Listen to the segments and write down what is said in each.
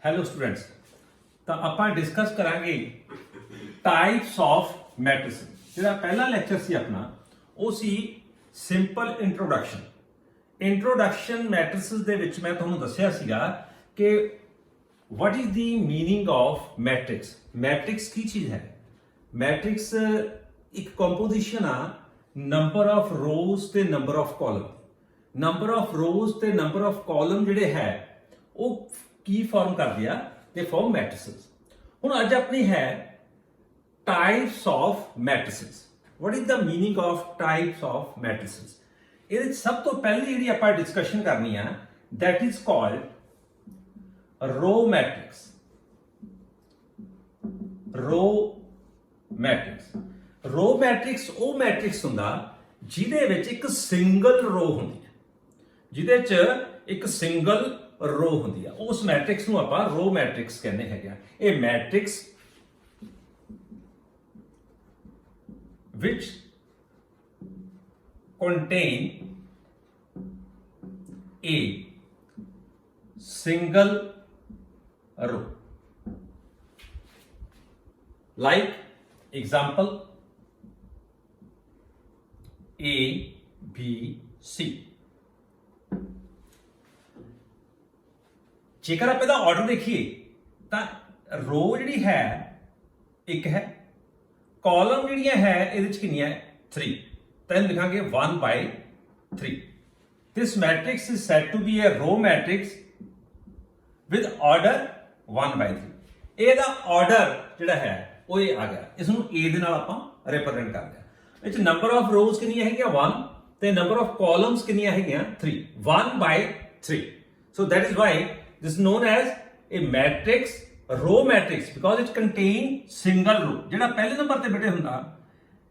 Hello students. तो आप discuss करांगे टाइप्स ऑफ मैट्रिसेस। जिहड़ा पहला लैक्चर सी अपना वो सी सिंपल इंट्रोडक्शन मैट्रिसेस दे विच मैं तुहानूं दस्सिया सीगा कि what is the meaning of matrix. Matrix की चीज़ है? मैट्रिक्स एक कंपोजिशन आ नंबर ऑफ रोज ते number of column. Number of rows ते नंबर ऑफ कॉलम जिहड़े है वो की फॉर्म कर दिया ते फॉर्म मैट्रिसेस। हुण अज अपनी है types of matrices. What is the meaning of types of matrices? ये सब तो पहले जी आप डिस्कशन करनी है that is called row matrix. Row matrix row matrix वो मैट्रिक्स हुंदा जिहदे विच एक सिंगल रो हुंदी है, जिहदे च एक सिंगल रो हुंदी है। उस मैट्रिक्स नूं आपां रो मैट्रिक्स कहने हैगे। ये matrix which contain a single row. Like example A, B, C. जेकर आप ऑर्डर देखिए तो रो जी है एक है, कॉलम ਜਿਹੜੀਆਂ ਹੈ ਇਹਦੇ ਵਿੱਚ ਕਿੰਨੀਆਂ ਹੈ 3, ਤਾਂ ਲਿਖਾਂਗੇ 1/3। this matrix is said to be a row matrix with order 1/3। ਇਹਦਾ ਆਰਡਰ ਜਿਹੜਾ ਹੈ ਉਹ ਇਹ ਆ ਗਿਆ। ਇਸ ਨੂੰ a ਦੇ ਨਾਲ ਆਪਾਂ ਰਿਪਰੈਜ਼ੈਂਟ ਕਰਦੇ ਹਾਂ। ਇਹ ਚ ਨੰਬਰ ਆਫ ਰੋਜ਼ ਕਿੰਨੀਆਂ ਹੈਗੀਆਂ 1 ਤੇ ਨੰਬਰ ਆਫ ਕਾਲਮਸ ਕਿੰਨੀਆਂ ਹੈਗੀਆਂ 3, 1/3। so that is why this is known as a matrix row matrix because it contain single row। ਜਿਹੜਾ ਪਹਿਲੇ ਨੰਬਰ ਤੇ ਬੇਟੇ ਹੁੰਦਾ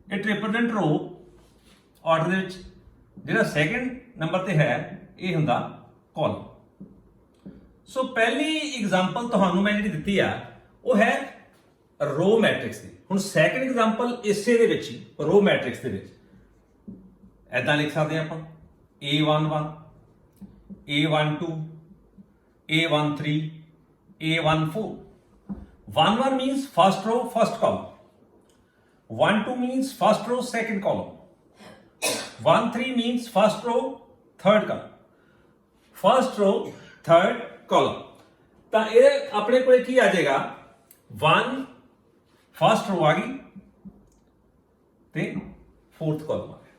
it represent row ਆਰਡਰ ਦੇ ਵਿੱਚ, ਜਿਹੜਾ ਸੈਕੰਡ ਨੰਬਰ ਤੇ ਹੈ ਇਹ ਹੁੰਦਾ ਕਾਲਮ। ਸੋ ਪਹਿਲੀ ਐਗਜ਼ਾਮਪਲ ਤੁਹਾਨੂੰ ਮੈਂ ਜਿਹੜੀ ਦਿੱਤੀ ਆ ਉਹ ਹੈ ਰੋ ਮੈਟ੍ਰਿਕਸ ਦੀ। ਹੁਣ ਸੈਕੰਡ ਐਗਜ਼ਾਮਪਲ ਇਸੇ ਦੇ ਵਿੱਚ ਹੀ ਰੋ ਮੈਟ੍ਰਿਕਸ ਦੇ ਵਿੱਚ ਐਦਾਂ ਲਿਖ ਸਕਦੇ ਆਪਾਂ A11 A12 A13 A14। 1 means first row first column, 1-2 means first row second column, 1-3 means first row third column, first row third column। ਤਾਂ ਇਹ ਆਪਣੇ ਕੋਲੇ ਕੀ ਆ ਜਾਏਗਾ 1 ਫਸਟ ਰੋ ਆ ਗਈ ਤੇ ਫੋਰਥ ਕਾਲਮ ਆ ਗਿਆ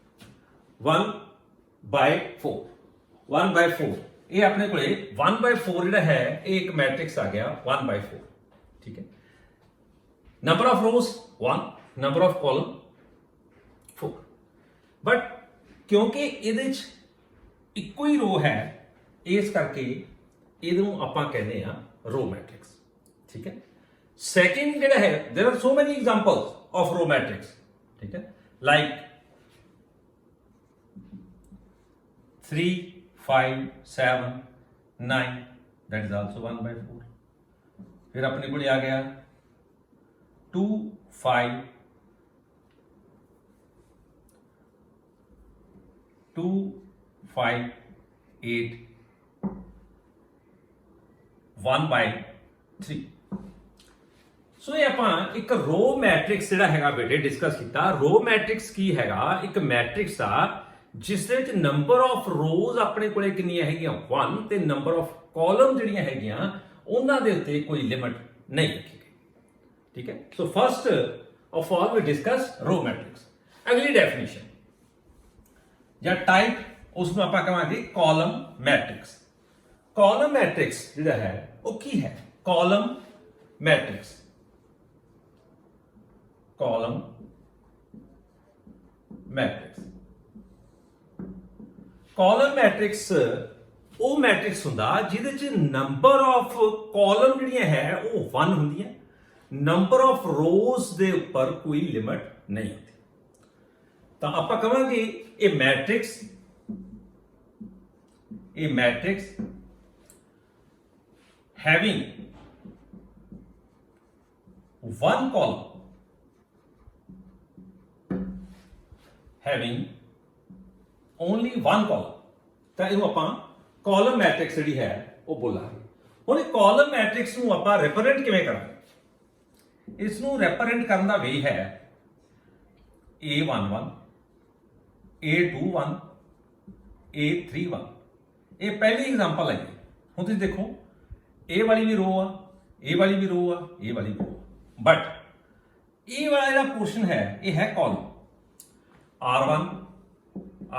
1/4 ਇਹ ਆਪਣੇ ਕੋਲੇ 1/4 ਜਿਹੜਾ ਹੈ ਇਹ ਇੱਕ ਮੈਟ੍ਰਿਕਸ ਆ ਗਿਆ 1/4। ठीक है, number of rose 1, number of column 4। But क्योंकि ਇਹਦੇ ਚ ਇੱਕੋ ਹੀ रो है ਇਸ ਕਰਕੇ ਇਹਨੂੰ ਆਪਾਂ ਕਹਿੰਦੇ ਆ रो मैट्रिक्स। ठीक है, सेकंड ਜਿਹੜਾ है there are so many examples of row matrix. ठीक है, like 3, 5, 7, 9 that is also 1/4। फिर अपने को आ गया 2, 5, 2, 5, 8, 1/3। सो ये ਆਪਾਂ ਇੱਕ रो मैट्रिक्स ਜਿਹੜਾ ਹੈਗਾ ਬੇਟੇ ਡਿਸਕਸ ਕੀਤਾ। रो मैट्रिक्स ਕੀ ਹੈਗਾ? ਇੱਕ ਮੈਟ੍ਰਿਕਸ ਆ ਜਿਸ ਦੇ ਵਿੱਚ ਨੰਬਰ ਆਫ ਰੋਜ਼ ਆਪਣੇ ਕੋਲੇ ਕਿੰਨੀਆਂ ਹੈਗੀਆਂ 1 ਤੇ ਨੰਬਰ ਆਫ ਕਾਲਮ ਜਿਹੜੀਆਂ ਹੈਗੀਆਂ ਉਹਨਾਂ ਦੇ ਉੱਤੇ ਕੋਈ ਲਿਮਿਟ ਨਹੀਂ ਰੱਖੀ ਗਈ। ਠੀਕ ਹੈ, so first of all we discuss row matrix. ਅਗਲੀ ਡੈਫੀਨੇਸ਼ਨ ਜਾਂ ਟਾਈਪ ਉਸ ਨੂੰ ਆਪਾਂ ਕਹਾਂਗੇ ਕਾਲਮ ਮੈਟ੍ਰਿਕਸ। ਕਾਲਮ ਮੈਟ੍ਰਿਕਸ ਜਿਹੜਾ ਹੈ ਉਹ ਕੀ ਹੈ? ਕਾਲਮ ਮੈਟ੍ਰਿਕਸ ਕਾਲਮ ਮੈਟ੍ਰਿਕਸ ਉਹ ਮੈਟ੍ਰਿਕਸ ਹੁੰਦਾ ਜਿਹਦੇ ਚ ਨੰਬਰ ਆਫ ਕਾਲਮ ਜਿਹੜੀਆਂ ਹੈ ਉਹ 1 ਹੁੰਦੀਆਂ, ਨੰਬਰ ਆਫ ਰੋਜ਼ ਦੇ ਉੱਪਰ ਕੋਈ ਲਿਮਿਟ ਨਹੀਂ ਹੁੰਦੀ। ਤਾਂ ਆਪਾਂ ਕਹਾਂਗੇ ਇਹ matrix having 1 column, having only 1 column, ਤਾਂ ਇਹਨੂੰ ਆਪਾਂ ਕਾਲਮ ਮੈਟ੍ਰਿਕਸ ਜਿਹੜੀ ਹੈ ਉਹ ਬੋਲਾਂਗੇ। ਹੁਣ ਇਹ ਕਾਲਮ ਮੈਟ੍ਰਿਕਸ ਨੂੰ ਆਪਾਂ ਰਿਪਰੈਜ਼ੈਂਟ ਕਿਵੇਂ ਕਰਾਂਗੇ? ਇਸ ਨੂੰ ਰਿਪਰੈਜ਼ੈਂਟ ਕਰਨ ਦਾ ਵੇ ਹੈ A11 A21 A31। ਇਹ ਪਹਿਲੀ ਐਗਜ਼ਾਮਪਲ ਹੈ। ਹੁਣ ਤੁਸੀਂ ਦੇਖੋ ਇਹ ਵਾਲੀ ਵੀ ਰੋ ਆ, ਇਹ ਵਾਲੀ ਵੀ ਰੋ ਆ, ਇਹ ਵਾਲੀ ਵੀ ਰੋ, ਬਟ ਇਹ ਵਾਲਾ ਜਿਹੜਾ ਪੋਰਸ਼ਨ ਹੈ ਇਹ ਹੈ ਕਾਲਮ R1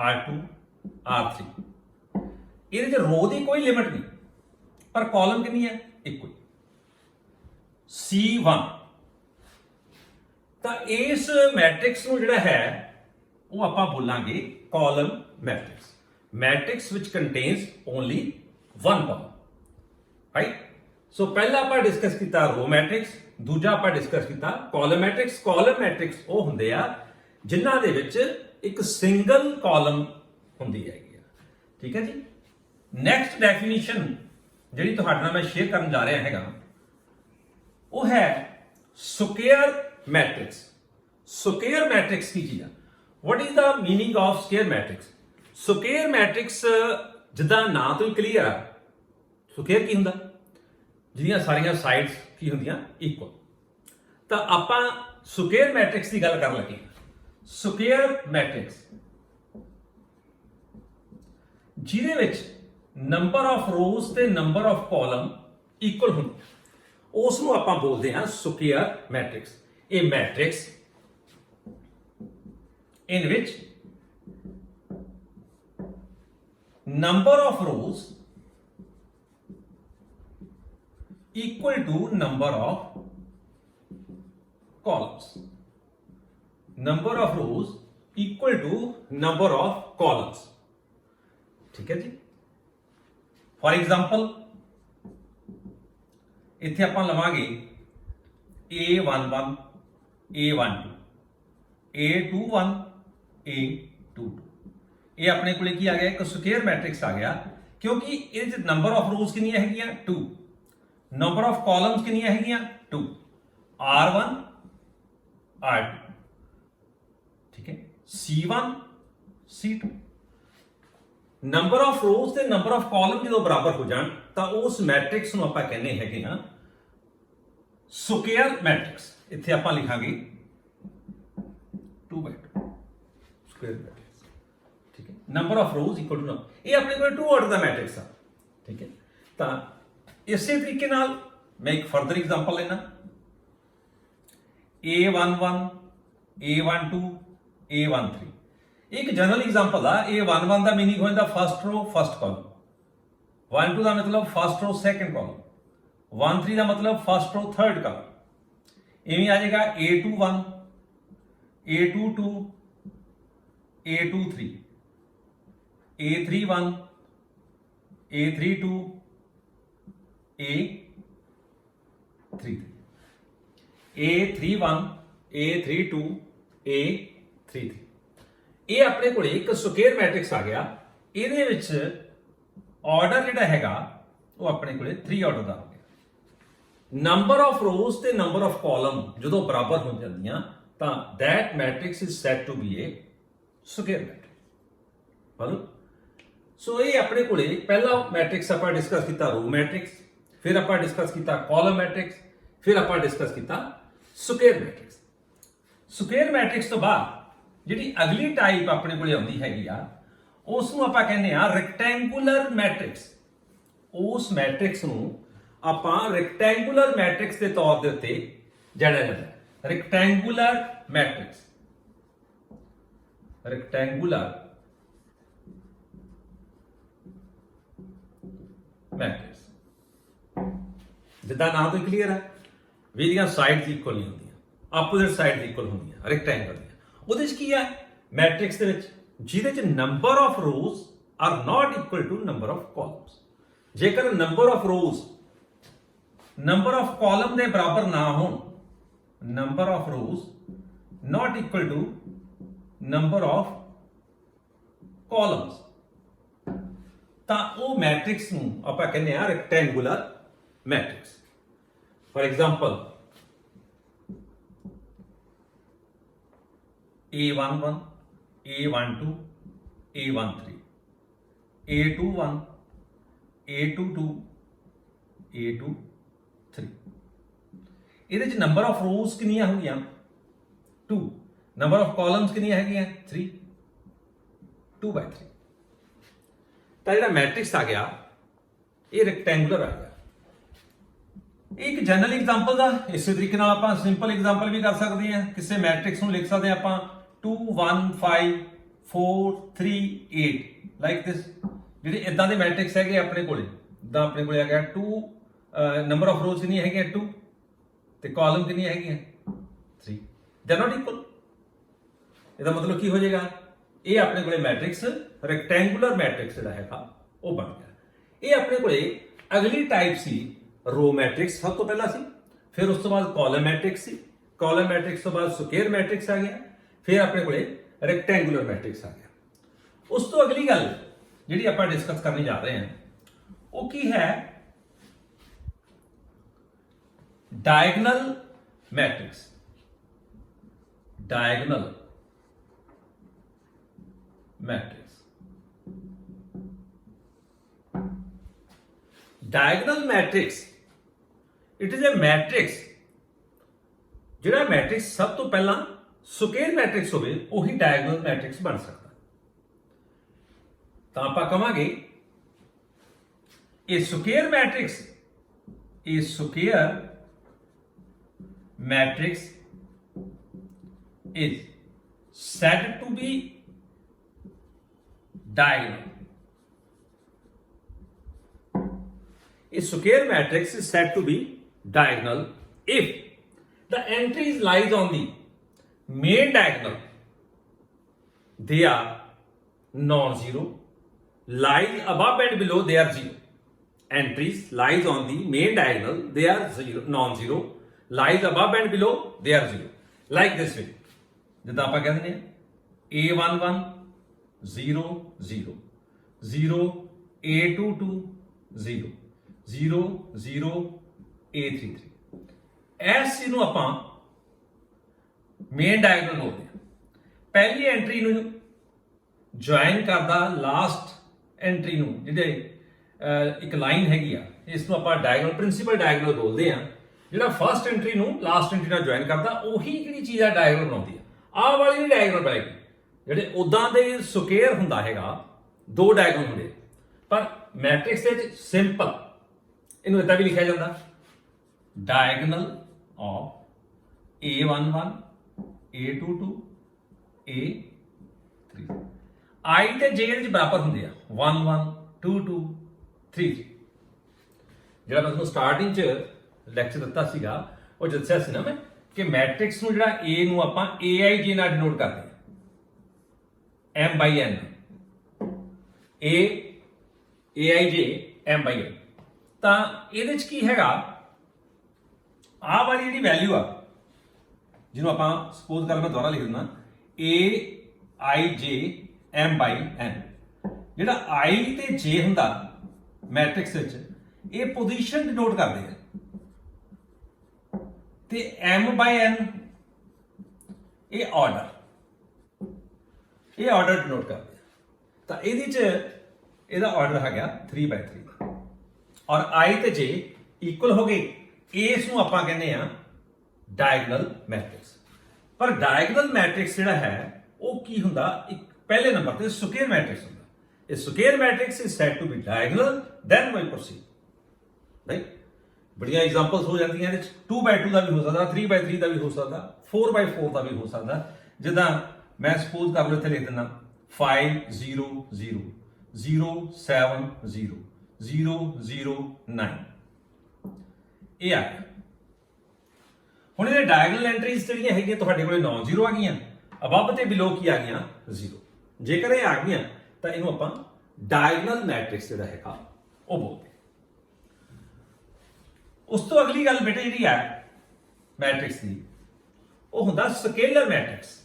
R2 R3। ਇਹਦੇ ਚ ਰੋ ਦੀ ਕੋਈ ਲਿਮਿਟ ਨਹੀਂ, ਪਰ ਕਾਲਮ ਕਿੰਨੀ ਹੈ? ਇੱਕੋ ਹੀ C1। ਤਾਂ ਇਸ ਮੈਟ੍ਰਿਕਸ ਨੂੰ ਜਿਹੜਾ ਹੈ ਉਹ ਆਪਾਂ ਬੋਲਾਂਗੇ ਕਾਲਮ ਮੈਟ੍ਰਿਕਸ, ਮੈਟ੍ਰਿਕਸ ਵਿਚ contains only one column, right. So ਪਹਿਲਾ ਆਪਾਂ ਡਿਸਕਸ ਕੀਤਾ ਰੋ ਮੈਟ੍ਰਿਕਸ, ਦੂਜਾ ਆਪਾਂ ਡਿਸਕਸ ਕੀਤਾ ਕਾਲਮ ਮੈਟ੍ਰਿਕਸ। ਕਾਲਮ ਮੈਟ੍ਰਿਕਸ ਉਹ ਹੁੰਦੇ ਆ ਜਿਨ੍ਹਾਂ ਦੇ ਵਿੱਚ ਇੱਕ ਸਿੰਗਲ ਕਾਲਮ ਹੁੰਦੀ ਹੈਗੀ ਆ, ਠੀਕ ਹੈ ਜੀ। ਨੈਕਸਟ ਡੈਫੀਨੇਸ਼ਨ ਜਿਹੜੀ ਤੁਹਾਡੇ ਨਾਲ ਮੈਂ ਸ਼ੇਅਰ ਕਰਨ ਜਾ ਰਿਹਾ ਹੈਗਾ ਉਹ ਹੈ ਸਕੁਏਅਰ ਮੈਟ੍ਰਿਕਸ। ਸਕੁਏਅਰ ਮੈਟ੍ਰਿਕਸ ਕੀ ਚੀਜ਼ ਆ? what is the meaning of square matrix? Square matrix ਜਿੱਦਾਂ ਨਾਂ ਤੋਂ ਹੀ ਕਲੀਅਰ ਆ, ਸਕੁਏਅਰ ਕੀ ਹੁੰਦਾ? ਜਿਹਦੀਆਂ ਸਾਰੀਆਂ ਸਾਈਡਸ ਕੀ ਹੁੰਦੀਆਂ? ਇਕੁਅਲ। ਤਾਂ ਆਪਾਂ ਸਕੁਏਅਰ ਮੈਟ੍ਰਿਕਸ ਦੀ ਗੱਲ ਕਰਨ ਲੱਗੇ। ਸਕੁਏਅਰ ਮੈਟ੍ਰਿਕਸ ਜਿਹਦੇ ਵਿੱਚ ਨੰਬਰ ਆਫ ਰੋਜ਼ ਤੇ ਨੰਬਰ ਆਫ ਕਾਲਮ ਇਕੁਅਲ ਹੁੰਦੇ, ਉਸ ਨੂੰ ਆਪਾਂ ਬੋਲਦੇ ਹਾਂ ਸਕੁਏਅਰ ਮੈਟ੍ਰਿਕਸ। ਇਹ matrix in which number of rows equal to number of columns, number of rows equal to number of columns, ठीक है जी। फॉर एग्जाम्पल इत्थे आपां लवांगे A11 A12 A21 A22। ਇਹ ਆਪਣੇ ਕੋਲੇ ਕੀ ਆ ਗਿਆ? ਇੱਕ ਸਕੁਏਅਰ ਮੈਟ੍ਰਿਕਸ ਆ ਗਿਆ, ਕਿਉਂਕਿ ਇਹਦੇ ਚ ਨੰਬਰ ਆਫ ਰੋਜ਼ ਕਿੰਨੀਆਂ ਹੈਗੀਆਂ? 2, ਨੰਬਰ ਆਫ ਕਾਲਮਸ ਕਿੰਨੀਆਂ ਹੈਗੀਆਂ? 2, R1 R2, ਠੀਕ ਹੈ, C1 C2। ਨੰਬਰ ਆਫ ਰੋਜ਼ ਤੇ ਨੰਬਰ ਆਫ ਕਾਲਮ ਜਦੋਂ ਬਰਾਬਰ ਹੋ ਜਾਣ ਤਾਂ ਉਸ ਮੈਟ੍ਰਿਕਸ ਨੂੰ ਆਪਾਂ ਕਹਿੰਦੇ ਹੈਗੇ ਹਾਂ ਸਕੁਏਅਰ ਮੈਟ੍ਰਿਕਸ। ਇੱਥੇ ਆਪਾਂ ਲਿਖਾਂਗੇ 2/2 ਸਕੁਏਅਰ ਮੈਟ੍ਰਿਕਸ, ਠੀਕ ਹੈ। Number of rows equal to, ਇਹ ਆਪਣੇ ਕੋਲ 2 ਆਰਡਰ ਦਾ ਮੈਟ੍ਰਿਕਸ ਆ, ਠੀਕ ਹੈ। ਤਾਂ ਇਸੇ ਤਰੀਕੇ ਨਾਲ ਮੈਂ ਇੱਕ ਫਰਦਰ ਐਗਜ਼ਾਮਪਲ ਲੈਣਾ A11 A12 A13। ਇੱਕ ਜਨਰਲ ਐਗਜ਼ਾਮਪਲ ਆ। A11 ਦਾ ਮੀਨਿੰਗ ਹੋ ਜਾਂਦਾ ਫਸਟ ਰੋ ਫਸਟ ਕਾਲਮ, 12 ਦਾ ਮਤਲਬ ਫਸਟ ਰੋ ਸੈਕੰਡ ਕਾਲਮ, 13 ਦਾ ਮਤਲਬ ਫਸਟ ਰੋ ਥਰਡ ਕਾਲਮ। ਇਵੇਂ ਆ ਜਾਏਗਾ A21 A22 A23 A31 A32 A33 A31 A32 A33। ਇਹ ਆਪਣੇ ਕੋਲੇ ਇੱਕ ਸਕੁਏਅਰ ਮੈਟ੍ਰਿਕਸ ਆ ਗਿਆ। ਇਹਦੇ ਵਿੱਚ ਆਰਡਰ ਜਿਹੜਾ ਹੈਗਾ ਉਹ ਆਪਣੇ ਕੋਲੇ 3 ਆਰਡਰ ਦਾ ਹੋ ਗਿਆ। ਨੰਬਰ ਆਫ ਰੋਜ਼ ਤੇ ਨੰਬਰ ਆਫ ਕਾਲਮ ਜਦੋਂ ਬਰਾਬਰ ਹੋ ਜਾਂਦੀਆਂ ਤਾਂ that matrix is said to be a square matrix। ਮਤਲਬ ਸੋ ਇਹ ਆਪਣੇ ਕੋਲੇ ਪਹਿਲਾ ਮੈਟ੍ਰਿਕਸ ਆਪਾਂ ਡਿਸਕਸ ਕੀਤਾ ਰੋ ਮੈਟ੍ਰਿਕਸ, ਫਿਰ ਆਪਾਂ ਡਿਸਕਸ ਕੀਤਾ ਕਾਲਮ ਮੈਟ੍ਰਿਕਸ, ਫਿਰ ਆਪਾਂ ਡਿਸਕਸ ਕੀਤਾ ਸਕੁਏਅਰ ਮੈਟ੍ਰਿਕਸ। ਸਕੁਏਅਰ ਮੈਟ੍ਰਿਕਸ ਤੋਂ ਬਾਅਦ ਜਿਹੜੀ ਅਗਲੀ ਟਾਈਪ ਆਪਣੇ ਕੋਲੇ ਆਉਂਦੀ ਹੈਗੀ ਆ ਉਸ ਨੂੰ ਆਪਾਂ ਕਹਿੰਦੇ ਆ ਰੈਕਟੈਂਗੂਲਰ ਮੈਟ੍ਰਿਕਸ। ਉਸ ਮੈਟ੍ਰਿਕਸ ਨੂੰ ਆਪਾਂ ਰੈਕਟੈਂਗੂਲਰ ਮੈਟ੍ਰਿਕਸ ਦੇ ਤੌਰ ਦੇ ਉੱਤੇ ਜਾਣਿਆ ਜਾਂਦਾ ਹੈ। rectangular matrix, rectangular matrix ਜਿੱਦਾਂ ਨਾਮ ਤੋਂ ਕਲੀਅਰ ਹੈ ਵੀ ਇਹਦੀਆਂ ਸਾਈਡਸ ਇਕੁਅਲ ਨਹੀਂ ਹੁੰਦੀਆਂ, ਆਪੋਜ਼ਿਟ ਸਾਈਡਸ ਇਕੁਅਲ ਹੁੰਦੀਆਂ ਰੈਕਟੈਂਗਲ ਦੀਆਂ। ਉਹਦੇ ਵਿੱਚ ਕੀ ਹੈ ਮੈਟ੍ਰਿਕਸ ਦੇ ਵਿੱਚ ਜਿਹਦੇ ਚ number of rows are not equal to number of columns. ਜੇਕਰ number of rows number of column ਦੇ ਬਰਾਬਰ ਨਾ ਹੋਣ, number of rows not equal to number of columns, ਤਾਂ ਉਹ ਮੈਟ੍ਰਿਕਸ ਨੂੰ ਆਪਾਂ ਕਹਿੰਦੇ ਆ rectangular matrix. For example A11 A12 A13 A21 A22 A2 3 ਇਹਦੇ ਚ ਨੰਬਰ ਆਫ ਰੋਜ਼ ਕਿੰਨੀਆਂ ਹੋ ਗਈਆਂ 2 ਨੰਬਰ ਆਫ ਕਾਲਮਸ ਕਿੰਨੀਆਂ ਹੈਗੀਆਂ 3 2/3 ਤਾਂ ਜਿਹੜਾ ਮੈਟ੍ਰਿਕਸ ਆ ਗਿਆ ਇਹ ਰੈਕਟੈਂਗੂਲਰ ਆ ਗਿਆ एक जनरल एग्जांपल ਦਾ ਇਸੇ ਤਰੀਕੇ ਨਾਲ ਆਪਾਂ ਸਿੰਪਲ ਐਗਜ਼ਾਮਪਲ ਵੀ ਕਰ ਸਕਦੇ ਹਾਂ ਕਿਸੇ ਮੈਟ੍ਰਿਕਸ ਨੂੰ ਲਿਖ ਸਕਦੇ ਹਾਂ ਆਪਾਂ 2 1 5 4 3 8 ਲਾਈਕ ਦਿਸ ਜਿਹੜੇ ਇਦਾਂ ਦੇ ਮੈਟ੍ਰਿਕਸ ਹੈਗੇ ਆਪਣੇ ਕੋਲੇ ਜਿੱਦਾਂ ਆਪਣੇ ਕੋਲੇ ਆ ਗਿਆ 2 ਨੰਬਰ ਆਫ ਰੋਜ਼ ਕਿੰਨੀਆਂ ਹੈਗੀਆਂ 2 ਤੇ ਕਾਲਮ ਕਿੰਨੀਆਂ ਹੈਗੀਆਂ 3 ਦੇ ਆਰ ਨਾਟ ਇਕੁਅਲ ਇਹਦਾ ਮਤਲਬ ਕੀ ਹੋ ਜਾਏਗਾ ਇਹ ਆਪਣੇ ਕੋਲੇ ਮੈਟ੍ਰਿਕਸ ਰੈਕਟੈਂਗੂਲਰ ਮੈਟ੍ਰਿਕਸ ਜਿਹੜਾ ਹੈਗਾ ਉਹ ਬਣ ਗਿਆ ਇਹ ਆਪਣੇ ਕੋਲੇ ਅਗਲੀ ਟਾਈਪ ਸੀ रो मैट्रिक्स सब तो पहला सी फिर उस तो बाद कॉलम मैट्रिक्स सी कॉलम मैट्रिक्स तो बाद स्क्वायर मैट्रिक्स आ गया फिर अपने कोले रैक्टेंगुलर मैट्रिक्स आ गया उस तो अगली गल जिहड़ी आपां डिस्कस करने जा रहे हैं वो की है diagonal matrix diagonal matrix diagonal matrix it is a matrix ਜਿਹੜਾ मैट्रिक्स सब तो पहला स्क्वायर मैट्रिक्स होवे ਉਹੀ डायगोनल मैट्रिक्स बन सकता ਤਾਂ ਆਪਾਂ ਕਵਾਂਗੇ ਇਹ square matrix is said to be diagonal a square matrix is said to be diagonal if the entries lies on the main diagonal they are non-zero lies above and below they are zero entries lies on the main diagonal they are zero non-zero lies above and below they are zero like this way ਜਿੱਦਾਂ ਆਪਾਂ ਕਹਿੰਦੇ ਨੇ A11 0 0 0 A22 0 0 0 A33 ਇਸ ਚੀਜ਼ ਨੂੰ ਆਪਾਂ main ਡਾਇਗੋਨਲ ਬੋਲਦੇ ਹਾਂ ਪਹਿਲੀ ਐਂਟਰੀ ਨੂੰ ਜੁਆਇਨ ਕਰਦਾ ਲਾਸਟ ਐਂਟਰੀ ਨੂੰ ਜਿਹੜੇ ਇੱਕ ਲਾਈਨ ਹੈਗੀ ਆ ਇਸ ਨੂੰ ਆਪਾਂ ਡਾਇਗੋਨਲ ਪ੍ਰਿੰਸੀਪਲ ਡਾਇਗੋਨਲ ਬੋਲਦੇ ਆ ਜਿਹੜਾ ਫਸਟ ਐਂਟਰੀ ਨੂੰ ਲਾਸਟ ਐਂਟਰੀ ਨਾਲ ਜੁਆਇਨ ਕਰਦਾ ਉਹੀ ਜਿਹੜੀ ਚੀਜ਼ ਆ ਡਾਇਗੋਨਲ ਬਣਾਉਂਦੀ ਆ ਆਹ ਵਾਲੀ ਨਹੀਂ ਡਾਇਗੋਨਲ ਬਣਾਏਗੀ ਜਿਹੜੇ ਉਦਾਂ ਦੇ ਸਕੁਅਰ ਹੁੰਦਾ ਹੈਗਾ ਦੋ ਡਾਇਗੋਨਲ ਹੁੰਦੇ ਪਰ ਮੈਟ੍ਰਿਕਸ ਦੇ ਵਿੱਚ ਸਿੰਪਲ ਇਹਨੂੰ ਇਦਾਂ ਵੀ ਲਿਖਿਆ ਜਾਂਦਾ diagonal of A11 A22 A3 I ਤੇ J ਦੇ ਬਰਾਬਰ ਹੁੰਦੇ ਆ 1 1 2 2 3 ਜਿਹੜਾ ਮੈਂ ਤੁਹਾਨੂੰ ਸਟਾਰਟਿੰਗ ਚ ਲੈਕਚਰ ਦਿੱਤਾ ਸੀਗਾ ਉਹ ਦੱਸਿਆ ਸੀ ਨਾ ਮੈਂ ਕਿ ਮੈਟ੍ਰਿਕਸ ਨੂੰ ਜਿਹੜਾ A ਨੂੰ ਆਪਾਂ AIJ ਨਾਲ ਡਿਨੋਟ ਕਰਦੇ ਹਾਂ M/N A AIJ M/N ਤਾਂ ਇਹਦੇ ਚ ਕੀ ਹੈਗਾ ਆਹ ਵਾਲੀ ਜਿਹੜੀ ਵੈਲਿਊ ਆ ਜਿਹਨੂੰ ਆਪਾਂ ਸਪੋਜ਼ ਕਰ ਮੈਂ ਦੁਬਾਰਾ ਲਿਖ ਦਿੰਦਾ AIJ M/N ਜਿਹੜਾ I ਤੇ J ਹੁੰਦਾ ਮੈਟ੍ਰਿਕਸ ਵਿੱਚ ਇਹ ਪੋਜੀਸ਼ਨ ਡਿਨੋਟ ਕਰਦੇ ਆ ਤੇ M/N ਇਹ ਆਰਡਰ ਡਿਨੋਟ ਕਰਦੇ ਤਾਂ ਇਹਦੇ ਚ ਇਹਦਾ ਆਰਡਰ ਹੈਗਾ 3/3 ਔਰ I ਤੇ J ਇਕੁਅਲ ਹੋ ਗਏ ਇਸ ਨੂੰ ਆਪਾਂ ਕਹਿੰਦੇ ਆ ਡਾਇਗੋਨਲ ਮੈਟ੍ਰਿਕਸ ਪਰ ਡਾਇਗੋਨਲ ਮੈਟ੍ਰਿਕਸ ਜਿਹੜਾ ਹੈ ਉਹ ਕੀ ਹੁੰਦਾ ਇੱਕ ਪਹਿਲੇ ਨੰਬਰ ਤੇ ਸਕੁਅਰ ਮੈਟ੍ਰਿਕਸ ਹੁੰਦਾ ਇਹ square matrix is said to be diagonal then we proceed right ਬੜੀਆਂ ਐਗਜ਼ਾਮਪਲਸ ਹੋ ਜਾਂਦੀਆਂ ਇਹਦੇ ਚ 2/2 ਦਾ ਵੀ ਹੋ ਸਕਦਾ 3/3 ਦਾ ਵੀ ਹੋ ਸਕਦਾ 4/4 ਦਾ ਵੀ ਹੋ ਸਕਦਾ ਜਿੱਦਾਂ ਮੈਂ ਸਪੋਜ਼ ਕਰ ਲਓ ਇੱਥੇ ਲਿਖ ਦਿੰਦਾ 5 0 0 0 7 0 0 0 9 ਇਹ ਆ ਹੁਣ ਇਹਦੇ ਡਾਇਗੋਨਲ ਐਂਟਰੀਜ਼ ਜਿਹੜੀਆਂ ਹੈਗੀਆਂ ਤੁਹਾਡੇ ਕੋਲੇ ਨਾਨ ਜ਼ੀਰੋ ਆ ਗਈਆਂ ਅਬਵ ਤੇ ਬਿਲੋ ਕੀ ਆ ਗਈਆਂ ਜ਼ੀਰੋ ਜੇਕਰ ਇਹ ਆ ਗਈਆਂ ਤਾਂ ਇਹਨੂੰ ਆਪਾਂ ਡਾਇਗੋਨਲ ਮੈਟ੍ਰਿਕਸ ਜਿਹੜਾ ਹੈਗਾ ਉਹ ਬੋਲਦੇ ਉਸ ਤੋਂ ਅਗਲੀ ਗੱਲ ਬੇਟੇ ਜਿਹੜੀ ਹੈ ਮੈਟ੍ਰਿਕਸ ਦੀ ਉਹ ਹੁੰਦਾ ਸਕੇਲਰ ਮੈਟ੍ਰਿਕਸ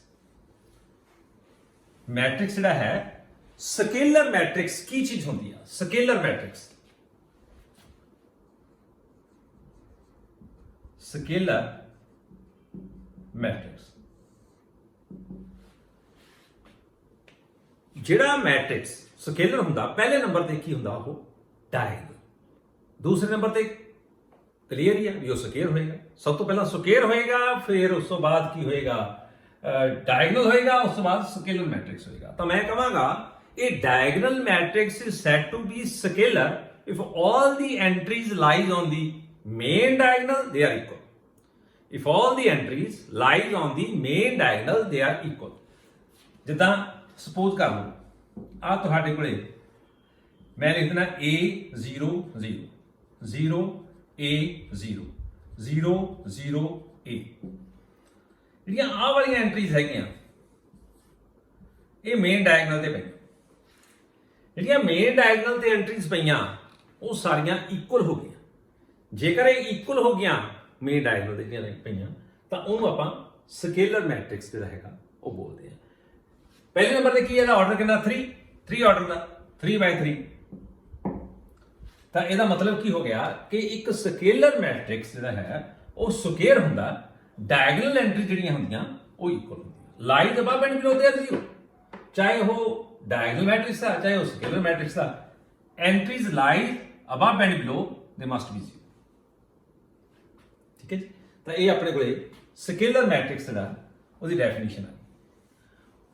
ਮੈਟ੍ਰਿਕਸ ਜਿਹੜਾ ਹੈ ਸਕੇਲਰ ਮੈਟ੍ਰਿਕਸ ਕੀ ਚੀਜ਼ ਹੁੰਦੀ ਆ ਸਕੇਲਰ ਮੈਟ੍ਰਿਕਸ स्केलर मैट्रिक्स ਜਿਹੜਾ ਮੈਟ੍ਰਿਕਸ ਸਕੇਲਰ ਹੁੰਦਾ ਪਹਿਲੇ ਨੰਬਰ ਤੇ ਕੀ ਹੁੰਦਾ ਉਹ ਡਾਇਗੋਨਲ ਦੂਸਰੇ ਨੰਬਰ ਤੇ क्लीयर ही है भी वो स्क्वेयर होएगा। सब तो पहला स्क्वेयर होएगा, फिर उस तो बाद की होएगा डायगोनल होएगा, उस तो बाद स्केलर मैट्रिक्स होएगा। तो मैं कहांगा a diagonal matrix is said to be scalar if all the entries lies on the main diagonal, they are equal. If all the entries lies on the main diagonal, they are equal. ਜਿੱਦਾਂ suppose ਕਰ ਲਓ ਆ ਤੁਹਾਡੇ ਕੋਲੇ ਮੈਂ ਲਿਖ ਦੇਣਾ a0 0 0 a0 0 0 a। ਜਿਹੜੀਆਂ ਆਹ ਵਾਲੀਆਂ ਐਂਟਰੀਜ਼ ਹੈਗੀਆਂ ਇਹ ਮੇਨ ਡਾਇਗਨਲ ਤੇ ਪਈਆਂ। ਜਿਹੜੀਆਂ ਮੇਨ ਡਾਇਗਨਲ ਤੇ ਐਂਟਰੀਜ਼ ਪਈਆਂ ਉਹ ਸਾਰੀਆਂ ਇਕੁਅਲ ਹੋ ਗਈਆਂ। ਜੇਕਰ ਇਹ ਇਕੁਅਲ ਹੋ ਗਿਆ ਮੇਨ ਡਾਇਗਨਲ ਤੇ ਜਿਹੜੀਆਂ ਪਈਆਂ ਤਾਂ ਉਹਨੂੰ ਆਪਾਂ ਸਕੇਲਰ ਮੈਟ੍ਰਿਕਸ ਜਿਹੜਾ ਹੈਗਾ ਉਹ ਬੋਲਦੇ ਆ। ਪਹਿਲੇ ਨੰਬਰ ਤੇ ਕੀ ਇਹਦਾ ਆਰਡਰ ਕਿੰਨਾ 3 ਆਰਡਰ ਦਾ 3/3। ਤਾਂ ਇਹਦਾ ਮਤਲਬ ਕੀ ਹੋ ਗਿਆ ਕਿ ਇੱਕ ਸਕੇਲਰ ਮੈਟ੍ਰਿਕਸ ਜਿਹੜਾ ਹੈ ਉਹ ਸਕੁਏਅਰ ਹੁੰਦਾ, ਡਾਇਗਨਲ ਐਂਟਰੀ ਜਿਹੜੀਆਂ ਹੁੰਦੀਆਂ ਉਹ ਇਕੁਅਲ ਹੁੰਦੀਆਂ। Lies above and below they are zero, ਚਾਹੇ ਉਹ डायगोनल मैट्रिक्स था चाहे वो स्केलर मैट्रिक्स था, entries lies above and below they must be zero. ठीक है जी। तो ये अपने को स्केलर मैट्रिक्स का उसकी डेफिनेशन है।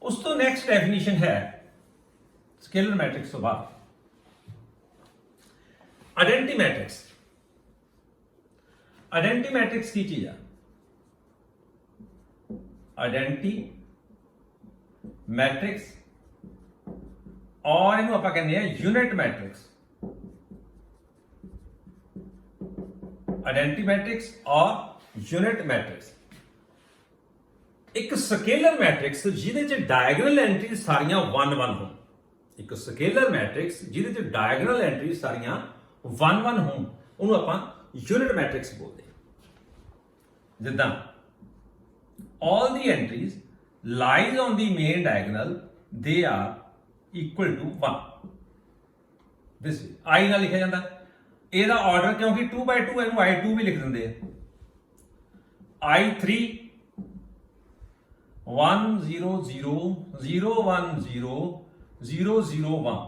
उस तो नैक्सट डेफिनेशन है स्केलर मैट्रिक्स तो बाद आइडेंटिटी मैट्रिक्स। आइडेंटिटी मैट्रिक्स की चीज है? आइडेंटिटी मैट्रिक्स और इनू आप कहने हैं यूनिट मैट्रिक्स। आइडेंटिटी मैट्रिक्स और यूनिट मैट्रिक्स एक स्केलर मैट्रिक्स जिहदे च डायगोनल एंट्री सारियां 1 1 हो। एक स्केलर मैट्रिक्स जिहदे च डायगोनल एंट्री सारियां 1 1 हो उन्होंने आप यूनिट मैट्रिक्स बोलते हैं। जिद्दां all the entries lies on the main diagonal they are equal to 1। This I ना लिखा जाता ਇਹਦਾ ਆਰਡਰ ਕਿਉਂਕਿ 2/2 ਇਹਨੂੰ i2 ਵੀ ਲਿਖ ਦਿੰਦੇ ਆ। i3 1 0 0 0 1 0 0 0 1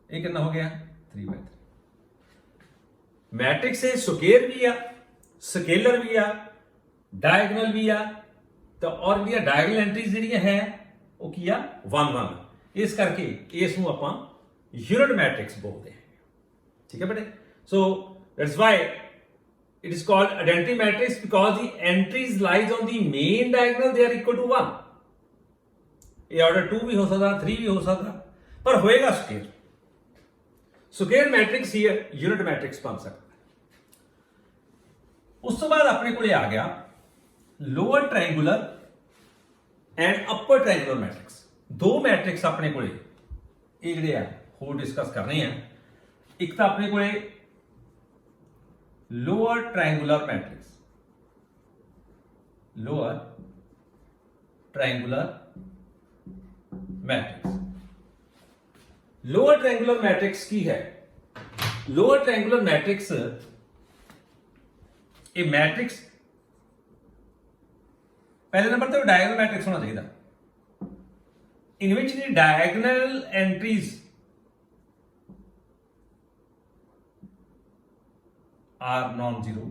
ਇਹ ਕਿੰਨਾ ਹੋ ਗਿਆ 3/3। मैट्रिक्स ਇਹ ਸਕੁਏਅਰ ਵੀ ਆ, ਸਕੇਲਰ ਵੀ ਆ, ਡਾਇਗੋਨਲ ਵੀ ਆ। ਤਾਂ ਔਰ ਜਿਹੜੀਆਂ ਡਾਇਗੋਨਲ ਐਂਟਰੀਜ਼ ਜਿਹੜੀਆਂ ਹੈ ਉਹ ਕੀ ਆ 1 1। ਇਸ ਕਰਕੇ ਇਸ ਨੂੰ ਆਪਾਂ यूनिट मैट्रिक्स बोलते हैं। ठीक है बेटे। So that's why it is called identity matrix because the entries lies on the main diagonal they are equal to 1। ये ऑर्डर 2 भी हो सकता 3 भी हो सकता पर होएगा स्क्वायर। स्क्वायर मैट्रिक्स ही यूनिट मैट्रिक्स बन सकता। उस तो बाद अपने को आ गया lower triangular and upper triangular matrix. दो मैट्रिक्स अपने को ये जिहड़े आ होर डिस्कस करने हैं। एक तो अपने को lower triangular matrix, lower triangular matrix. Lower triangular matrix की है? लोअर ट्रायंगुलर मैट्रिक्स ये मैट्रिक्स पहले नंबर तो डायगोनल मैट्रिक्स होना चाहिए in which the diagonal entries are non-zero.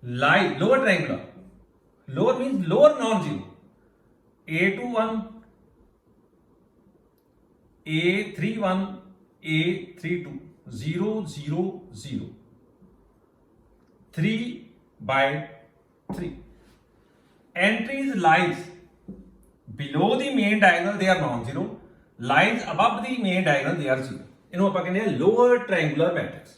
Lie lower triangular, lower means lower non-zero, a21 a31 a32 0 0 0 3/3 entries lies below the main diagonal they are non-zero, lies above the main diagonal they are zero। ਇਹਨੂੰ ਆਪਾਂ ਕਹਿੰਦੇ ਆ lower triangular matrix.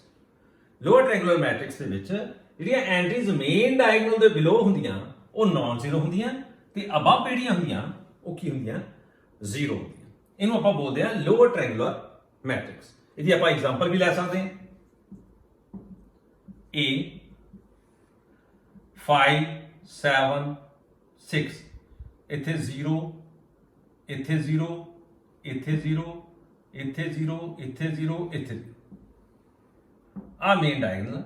Lower triangular matrix ਦੇ ਵਿੱਚ ਜਿਹੜੀਆਂ entries main ਡਾਇਗੋਨਲ ਦੇ ਬਿਲੋ ਹੁੰਦੀਆਂ ਉਹ ਨਾਨ ਜ਼ੀਰੋ ਹੁੰਦੀਆਂ ਤੇ ਅਬਵ ਜਿਹੜੀਆਂ ਹੁੰਦੀਆਂ ਉਹ ਕੀ ਹੁੰਦੀਆਂ ਜ਼ੀਰੋ ਹੁੰਦੀਆਂ। ਇਹਨੂੰ ਆਪਾਂ ਬੋਲਦੇ ਆ ਲੋਅਰ ਟ੍ਰਾਇੰਗੂਲਰ ਮੈਟ੍ਰਿਕਸ। ਇਹਦੀ ਆਪਾਂ ਐਗਜ਼ਾਮਪਲ ਵੀ ਲੈ ਸਕਦੇ ਹਾਂ। A 5 7 6 ਇੱਥੇ 0 ਇੱਥੇ 0 ਇੱਥੇ 0 ਇੱਥੇ 0 ਇੱਥੇ 0 ਇੱਥੇ 0 ਆ ਮੇਨ ਡਾਇਗੋਨਲ।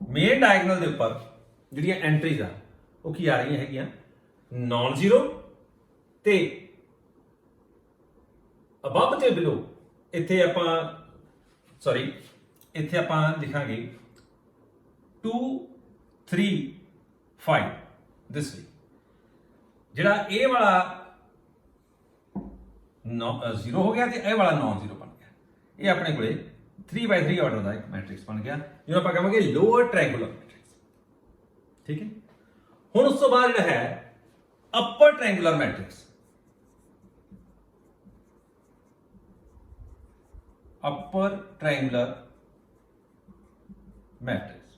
ਮੇਨ ਡਾਇਗੋਨਲ ਦੇ ਉੱਪਰ ਜਿਹੜੀਆਂ ਐਂਟਰੀਜ਼ ਆ ਉਹ ਕੀ ਆ ਰਹੀਆਂ ਹੈਗੀਆਂ ਨਾਨ ਜ਼ੀਰੋ ਤੇ ਅਬਵ ਤੇ ਬਿਲੋ ਇੱਥੇ ਆਪਾਂ सॉरी इत्थे आपां लिखांगे 2 3 5 दिस वे जिहड़ा ए वाला 0 हो गया तो ए वाला नॉन जीरो बन गया। ये अपने को 3x3 ऑर्डर का एक मैट्रिक्स बन गया जिन्होंने आप कहेंगे लोअर ट्रायंगुलर मैट्रिक्स। ठीक है, हुण उस तो बाद जिहड़ा है अपर triangular matrix. Upper triangular matrix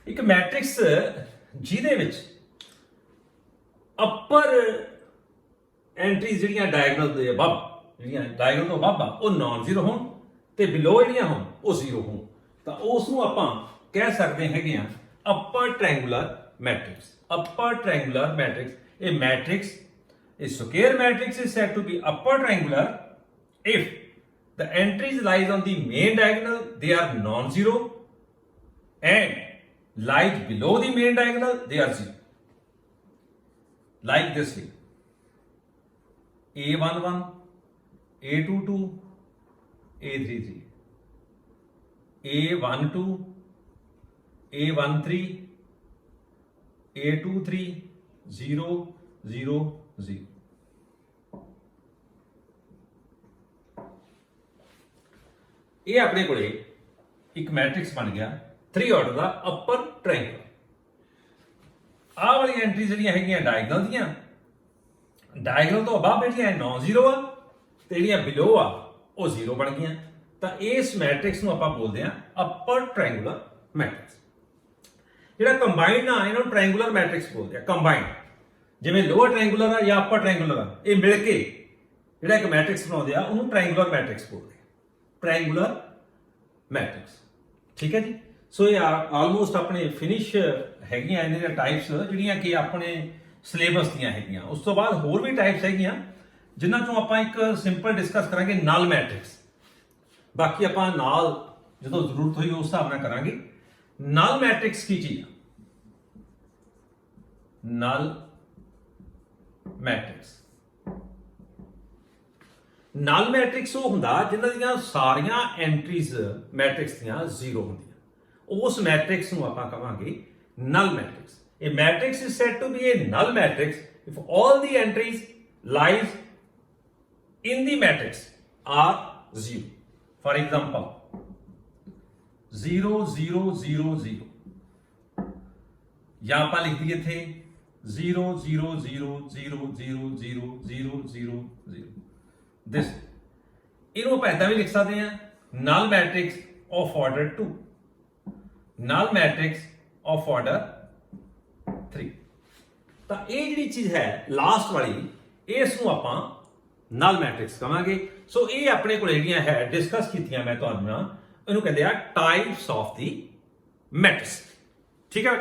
एक मैट्रिक्स जिहदे विच अपर एंट्रीज जिहड़ियां डायगोनल दे अबव जिहड़ियां डायगोनल तो अबव आ वो नॉन जीरो होण ते बिलो जिहड़ियां होण वो जीरो होण तां उस नूं आपां कह सकदे हैगे आ upper triangular matrix. Upper triangular matrix a matrix a square matrix is said to be upper triangular if the entries lies on the main diagonal they are non-zero and lies below the main diagonal they are zero, like this way a11 a22 a33 a12 a13 a23 0 0 0। ये अपने को एक matrix बन गया 3 order का अपर triangle. आ वाली entry जिहड़ियां हैगियां diagonal दियां डायगोनल तो अबव जिहड़ियां नॉन जीरो आ ते जिहड़ियां बिलो आ वो जीरो बन गईयां तां इस मैट्रिक्स नूं आपां बोलदे आ अपर ट्रायंगुलर मैट्रिक्स। जिहड़ा कंबाइंड आ इन्हां नूं ट्रायंगुलर मैट्रिक्स बोलदे आ। कंबाइंड जिवें लोअर ट्रायंगुलर आ या अपर ट्रायंगुलर आ ये मिल के जिहड़ा एक मैट्रिक्स बनाउंदे आ उहनूं ट्रायंगुलर मैट्रिक्स बोलदे आ। Triangular matrix. ठीक है जी, सो ये आलमोस्ट अपने फिनिश हैगियां इन्हां दी टाइप्स जिहड़ियां कि अपने सिलेबस दियां हैगियां। उस तो बाद होर भी टाइप्स हैगियां जिन्हां चों आपां एक सिंपल डिस्कस करांगे नल मैट्रिक्स। बाकी आपां नाल जदों जरूरत होई उस हिसाब नाल करांगे। नल मैट्रिक्स की चीज नल मैट्रिक्स। नल मैट्रिक्स वो हुंदा जिन्हां दियां सारियां एंट्रीज मैट्रिक्स दियां जीरो हुंदियां उस मैट्रिक्स नूं आपां कहांगे null matrix. A matrix is said to be a null matrix if all the entries lies in the matrix are zero. For example 0 0 0 0 या आपां लिख दिए थे 0 0 0 0 0 0 0 0 0 दिस। इन्हों आप ऐसा भी लिख सकते हैं null matrix of order 2 null matrix of order 3। तो ये जी चीज है लास्ट वाली इसनूं आपां नल मैट्रिक्स कहांगे। सो ये अपने को है डिस्कस कीतियां मैं तुहानूं इहनूं कहंदे आ टाइप्स ऑफ द मैट्रिक्स। ठीक है।